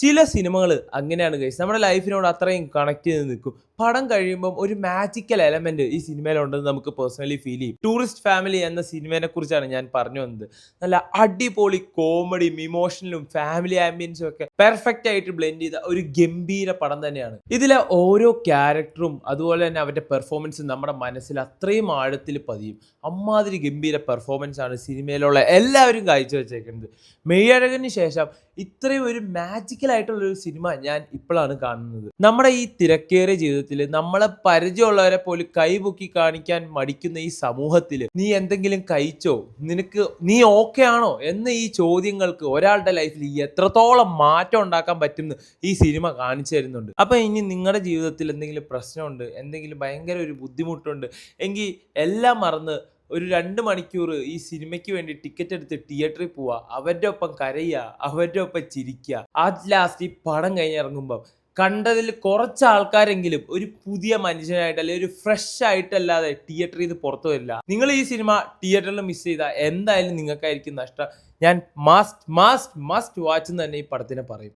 ചില സിനിമകൾ അങ്ങനെയാണ് ഗൈസ്. നമ്മുടെ ലൈഫിനോട് അത്രയും കണക്ട് ചെയ്ത് നിൽക്കും. പടം കഴിയുമ്പം ഒരു മാജിക്കൽ എലമെന്റ് ഈ സിനിമയിലുണ്ടെന്ന് നമുക്ക് പേഴ്സണലി ഫീൽ ചെയ്യും. ടൂറിസ്റ്റ് ഫാമിലി എന്ന സിനിമയെ കുറിച്ചാണ് ഞാൻ പറഞ്ഞു വന്നത്. നല്ല അടിപൊളി കോമഡിയും ഇമോഷണലും ഫാമിലി ആംബിയൻസും ഒക്കെ പെർഫെക്റ്റ് ആയിട്ട് ബ്ലെൻഡ് ചെയ്ത ഒരു ഗംഭീര പടം തന്നെയാണ്. ഇതിലെ ഓരോ ക്യാരക്ടറും അതുപോലെ തന്നെ അവരുടെ പെർഫോമൻസും നമ്മുടെ മനസ്സിൽ അത്രയും ആഴത്തിൽ പതിയും. അമ്മാതിരി ഗംഭീര പെർഫോമൻസ് ആണ് സിനിമയിലുള്ള എല്ലാവരും കാഴ്ചവെച്ചേക്കുന്നത്. മെയ്യഴകന് ശേഷം ഇത്രയും ഒരു മാജിക്കൽ ആയിട്ടുള്ള ഒരു സിനിമ ഞാൻ ഇപ്പോഴാണ് കാണുന്നത്. നമ്മുടെ ഈ തിരക്കേറിയ ജീവിതത്തിൽ നമ്മളെ പരിചയമുള്ളവരെ പോലും കൈപൊക്കി കാണിക്കാൻ മടിക്കുന്ന ഈ സമൂഹത്തിൽ നീ എന്തെങ്കിലും കഴിച്ചോ, നീ ഓക്കെ ആണോ എന്ന ഈ ചോദ്യങ്ങൾക്ക് ഒരാളുടെ ലൈഫിൽ എത്രത്തോളം മാറ്റം ഉണ്ടാക്കാൻ പറ്റുമെന്ന് ഈ സിനിമ കാണിച്ചു തരുന്നുണ്ട്. അപ്പൊ ഇനി നിങ്ങളുടെ ജീവിതത്തിൽ എന്തെങ്കിലും പ്രശ്നമുണ്ട്, എന്തെങ്കിലും ഭയങ്കര ഒരു ബുദ്ധിമുട്ടുണ്ട് എങ്കിൽ എല്ലാം മറന്ന് ഒരു 2 മണിക്കൂർ ഈ സിനിമയ്ക്ക് വേണ്ടി ടിക്കറ്റ് എടുത്ത് തിയേറ്ററിൽ പോവുക, അവരുടെ ഒപ്പം കരയുക, അവരുടെ ഒപ്പം ചിരിക്കുക. അറ്റ് ലാസ്റ്റ് ഈ പടം കഴിഞ്ഞിറങ്ങുമ്പോൾ കണ്ടതിൽ കുറച്ച് ആൾക്കാരെങ്കിലും ഒരു പുതിയ മനുഷ്യനായിട്ട് അല്ലെങ്കിൽ ഒരു ഫ്രഷ് ആയിട്ടല്ലാതെ തിയേറ്ററിൽ നിന്ന് പുറത്തു വരില്ല. നിങ്ങൾ ഈ സിനിമ തിയേറ്ററിൽ മിസ് ചെയ്താൽ എന്തായാലും നിങ്ങൾക്കായിരിക്കും നഷ്ടം. ഞാൻ മസ്റ്റ് വാച്ച് എന്ന് തന്നെ ഈ പടത്തിനെ പറയും.